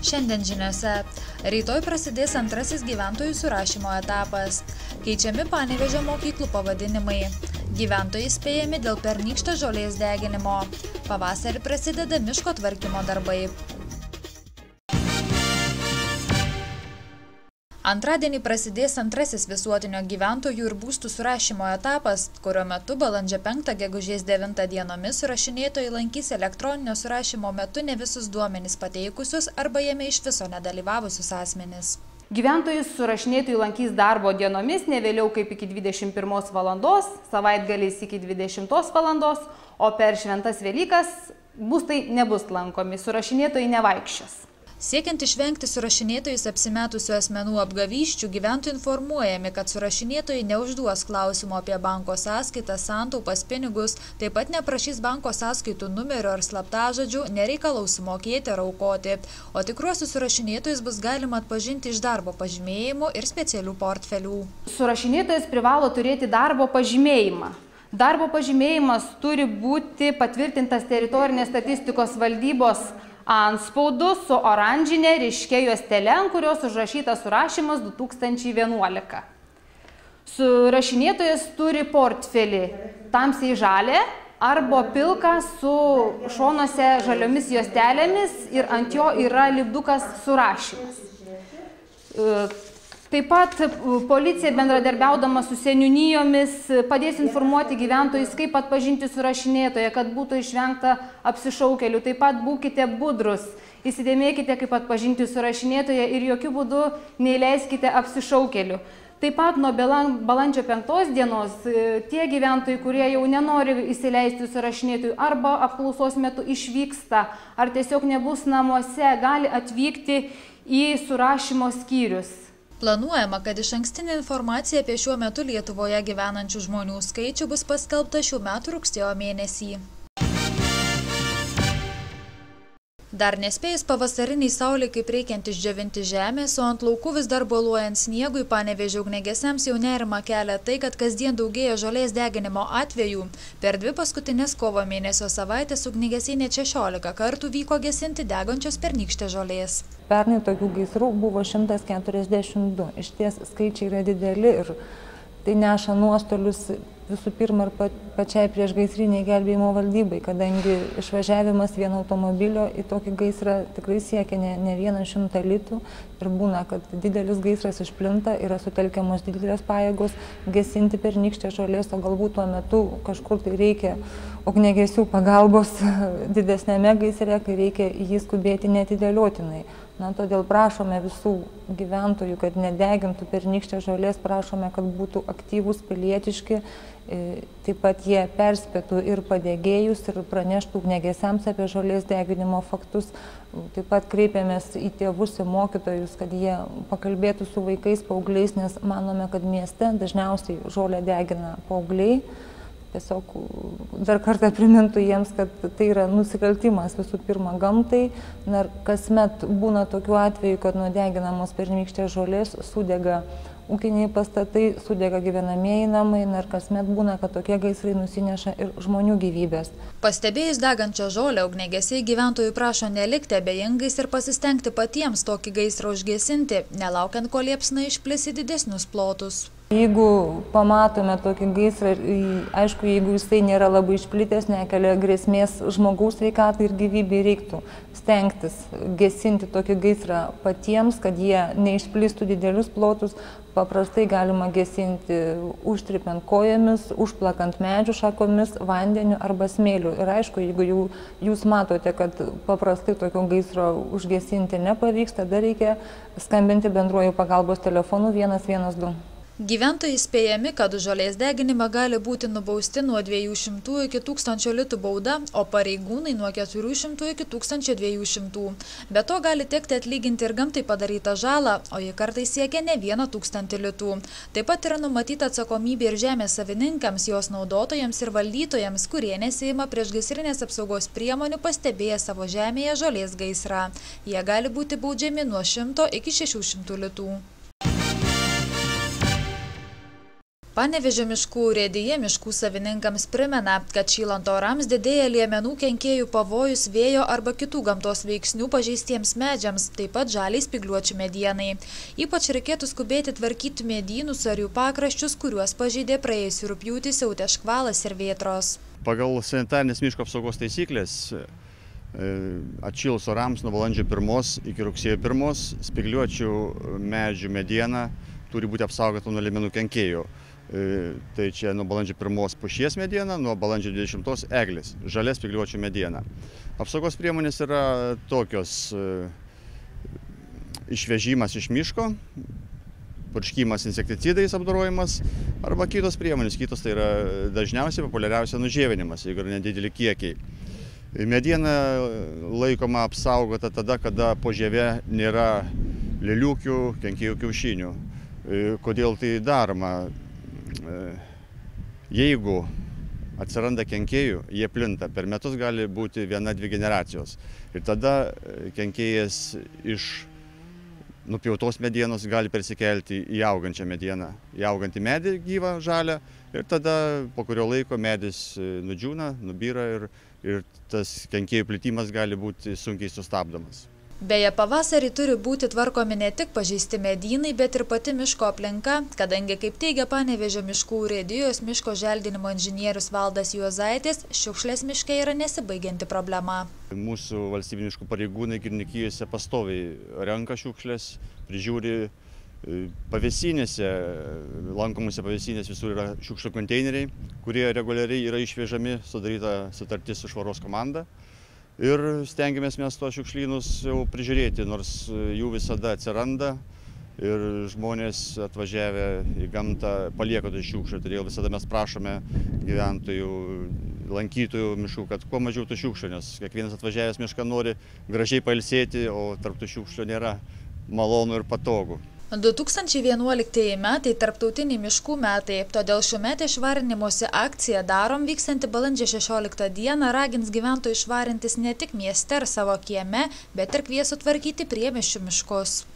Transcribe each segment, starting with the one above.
Šiandien žiniose. Rytoj prasidės antrasis gyventojų surašymo etapas. Keičiami Panevėžio mokyklų pavadinimai. Gyventojai įspėjami dėl pernykštės žolės deginimo. Pavasarį prasideda miško tvarkymo darbai. Antradienį prasidės antrasis visuotinio gyventojų ir būstų surašymo etapas, kurio metu balandžio 5 gegužės 9 dienomis surašinėtojai lankys elektroninio surašymo metu ne visus duomenys pateikusius arba jame iš viso nedalyvavusius asmenis. Gyventojus surašinėtojai lankys darbo dienomis ne vėliau kaip iki 21 valandos, savaitgaliais iki 20 valandos, o per šventas Velykas būstai nebus lankomi, surašinėtojai nevaikščios. Siekiant išvengti surašinėtojais apsimetusių asmenų apgavysčių, gyventojai informuojami, kad surašinėtojai neužduos klausimų apie banko sąskaitas, santaupas, pinigus, taip pat neprašys banko sąskaitų numerio ar slaptažodžių, nereikalaus sumokėti ar aukoti, o tikruosius surašinėtojus bus galima atpažinti iš darbo pažymėjimų ir specialių portfelių. Surašinėtojas privalo turėti darbo pažymėjimą. Darbo pažymėjimas turi būti patvirtintas teritorinės statistikos valdybos antspaudu su oranžinė ryškia juostele, ant kurios užrašytas surašymas 2011. Surašinėtojas turi portfelį tamsiai žalę arba pilką su šonuose žaliomis juostelėmis ir ant jo yra lipdukas surašymas. Taip pat policija bendradarbiaudama su seniūnijomis padės informuoti gyventojus, kaip atpažinti surašinėtoją, kad būtų išvengta apsišaukėlių. Taip pat būkite budrus, įsidėmėkite, kaip atpažinti surašinėtoją ir jokių būdų neįleiskite apsišaukėlių. Taip pat nuo balandžio 5 dienos tie gyventojai, kurie jau nenori įsileisti surašinėtojų arba apklausos metu išvyksta ar tiesiog nebus namuose, gali atvykti į surašymo skyrius. Planuojama, kad išankstinė informacija apie šiuo metu Lietuvoje gyvenančių žmonių skaičių bus paskelbta šių metų rugsėjo mėnesį. Dar nespėjus pavasariniai saulei kaip reikiant išdžiovinti žemės, o ant laukų vis dar boluojant sniegui, Panevėžio ugniagesiams jau nerimą kelia tai, kad kasdien daugėja žolės deginimo atvejų. Per 2 paskutinės kovo mėnesio savaitės ugniagesiai net 16 kartų vyko gesinti degančios pernykštės žolės. Pernai tokių gaisrų buvo 142. Išties skaičiai yra dideli ir tai neša nuostolius visų pirma ir pačiai priešgaisriniai gelbėjimo valdybai, kadangi išvažiavimas vieno automobilio į tokį gaisrą tikrai siekia ne 100 litrų ir būna, kad didelis gaisras išplinta, yra sutelkiamos didelės pajėgos gesinti pernykštės žolės, o galbūt tuo metu kažkur tai reikia ugniagesių pagalbos didesnėme gaisre, kai reikia jį skubėti neatidėliotinai. Todėl prašome visų gyventojų, kad nedegintų pernykštės žolės, prašome, kad būtų aktyvūs, pilietiški, taip pat jie perspėtų ir padegėjus ir praneštų ugniagesiams apie žolės deginimo faktus. Taip pat kreipiamės į tėvus ir mokytojus, kad jie pakalbėtų su vaikais, paaugliais, nes manome, kad mieste dažniausiai žolę degina paaugliai. Tiesiog dar kartą primintų jiems, kad tai yra nusikaltimas visų pirma gamtai. Kasmet būna tokių atvejų, kad nuo deginamos pernykštės žolės sudega ūkiniai pastatai, sudega gyvenamieji namai ir kasmet būna, kad tokie gaisrai nusineša ir žmonių gyvybės. Pastebėjus degančią žolę, ugniagesiai gyventojų prašo nelikti abejingais ir pasistengti patiems tokį gaisrą užgesinti, nelaukiant, kol liepsna išplis į didesnius plotus. Jeigu pamatome tokį gaisrą, aišku, jeigu jisai nėra labai išplitęs, nekelia grėsmės žmogaus sveikatai ir gyvybei, reiktų stengtis gesinti tokį gaisrą patiems, kad jie neišplistų didelius plotus. Paprastai galima gesinti užtrypiant kojomis, užplakant medžių šakomis, vandeniu arba smėliu. Ir aišku, jeigu jūs matote, kad paprastai tokio gaisro užgesinti nepavyks, tada reikia skambinti bendruoju pagalbos telefonu 112. Gyventojai įspėjami, kad už žolės deginimą gali būti nubausti nuo 200 iki 1000 litų bauda, o pareigūnai nuo 400 iki 1200. Be to gali tekti atlyginti ir gamtai padarytą žalą, o ji kartais siekia ne 1000 litų. Taip pat yra numatyta atsakomybė ir žemės savininkams, jos naudotojams ir valdytojams, kurie nesiima priešgaisrinės apsaugos priemonių pastebėję savo žemėje žolės gaisrą. Jie gali būti baudžiami nuo 100 iki 600 litų. Panevėžio miškų urėdija miškų savininkams primena, kad šylant orams didėja liemenų kenkėjų pavojus vėjo arba kitų gamtos veiksnių pažeistiems medžiams, taip pat žaliai spygliuočių medienai. Ypač reikėtų skubėti tvarkyti medynus ar jų pakraščius, kuriuos pažeidė praėjusį rugpjūtį siautė škvalas ir vėtros. Pagal sanitarinės miško apsaugos taisyklės atšilus orams nuo balandžio 1 iki rugsėjo 1 spygliuočių medžių mediena turi būti apsaugota nuo liemenų kenkėjų. Tai čia nuo balandžio 1 pušies mediena, nuo balandžio 20 eglės, žalia spygliuočių mediena. Apsaugos priemonės yra tokios: išvežimas iš miško, purškimas insekticidais apdorojimas arba kitos priemonės. Kitos tai yra dažniausiai populiariausia nužievinimas, jeigu yra nedideli kiekiai. Mediena laikoma apsaugota tada, kada po žieve nėra lėliukių, kenkėjų kiaušinių. Kodėl tai daroma? Jeigu atsiranda kenkėjų, jie plinta. Per metus gali būti 1-2 generacijos. Ir tada kenkėjas iš nupjautos medienos gali persikelti į augančią medieną, į augantį medį gyvą, žalią. Ir tada po kurio laiko medis nudžiūna, nubyra ir tas kenkėjų plitimas gali būti sunkiai sustabdomas. Beje, pavasarį turi būti tvarkomi ne tik pažeisti medynai, bet ir pati miško aplinka, kadangi, kaip teigia Panevėžio miškų urėdijos miško želdinimo inžinierius Valdas Juozaitis, šiukšlės miške yra nesibaigianti problema. Mūsų valstybinių miškų pareigūnai girininkijose pastoviai renka šiukšlės, prižiūri pavėsinėse, lankomose pavėsinėse visur yra šiukšlių konteineriai, kurie reguliariai yra išvežami, sudaryta sutartis su švaros komanda. Ir stengiamės mes tuos šiukšlynus jau prižiūrėti, nors jų visada atsiranda ir žmonės atvažiavę į gamtą palieka tų šiukšlių. Todėl visada mes prašome gyventojų, lankytojų miškų, kad kuo mažiau tų šiukšlių, nes kiekvienas atvažiavęs mišką nori gražiai pailsėti, o tarp tų šiukšlių nėra malonu ir patogu. 2011 metai tarptautiniai miškų metai, todėl šiųmetė švarinimosi akcija Darom vyksianti balandžio 16 dieną ragins gyventojų švarintis ne tik mieste ar savo kieme, bet ir kvies sutvarkyti priemiesčių miškus.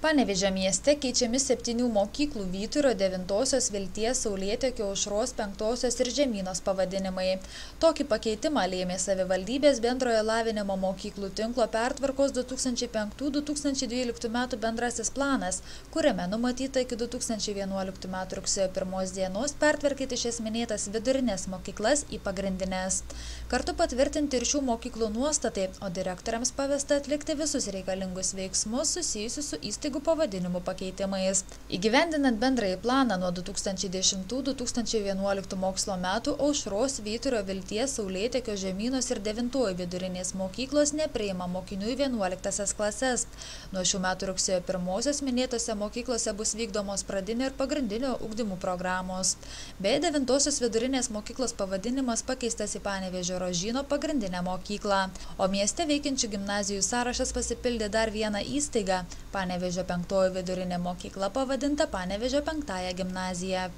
Panevėžio mieste keičiami 7 mokyklų Vyturio, 9-osios, Vilties, Saulėtekio, Aušros, 5-osios ir Žemynos pavadinimai. Tokį pakeitimą lėmė savivaldybės bendrojo lavinimo mokyklų tinklo pertvarkos 2005-2012 metų bendrasis planas, kuriame numatyta iki 2011 metų rugsėjo 1 dienos pertvarkyti šias minėtas vidurinės mokyklas į pagrindinės. Kartu patvirtinti ir šių mokyklų nuostatai, o direktoriams pavesta atlikti visus reikalingus veiksmus susijusius su įstaigų pavadinimų pakeitimais. Įgyvendinant bendrąjį planą nuo 2010-2011 mokslo metų Aušros, Vyturio, Vilties, Saulėtekio, Žemynos ir 9-oji vidurinės mokyklos nepriima mokinių į 11 klases. Nuo šių metų rugsėjo 1 minėtose mokyklose bus vykdomos pradinio ir pagrindinio ugdymų programos. Beje, 9-osios vidurinės mokyklos pavadinimas pakeistas į Panevėžio Rožyno pagrindinę mokyklą. O mieste veikiančių gimnazijų sąrašas pasipildė dar vieną įstaigą – Panevėžio 5-oji vidurinė mokykla pavadinta Panevėžio 5-ąja gimnazija.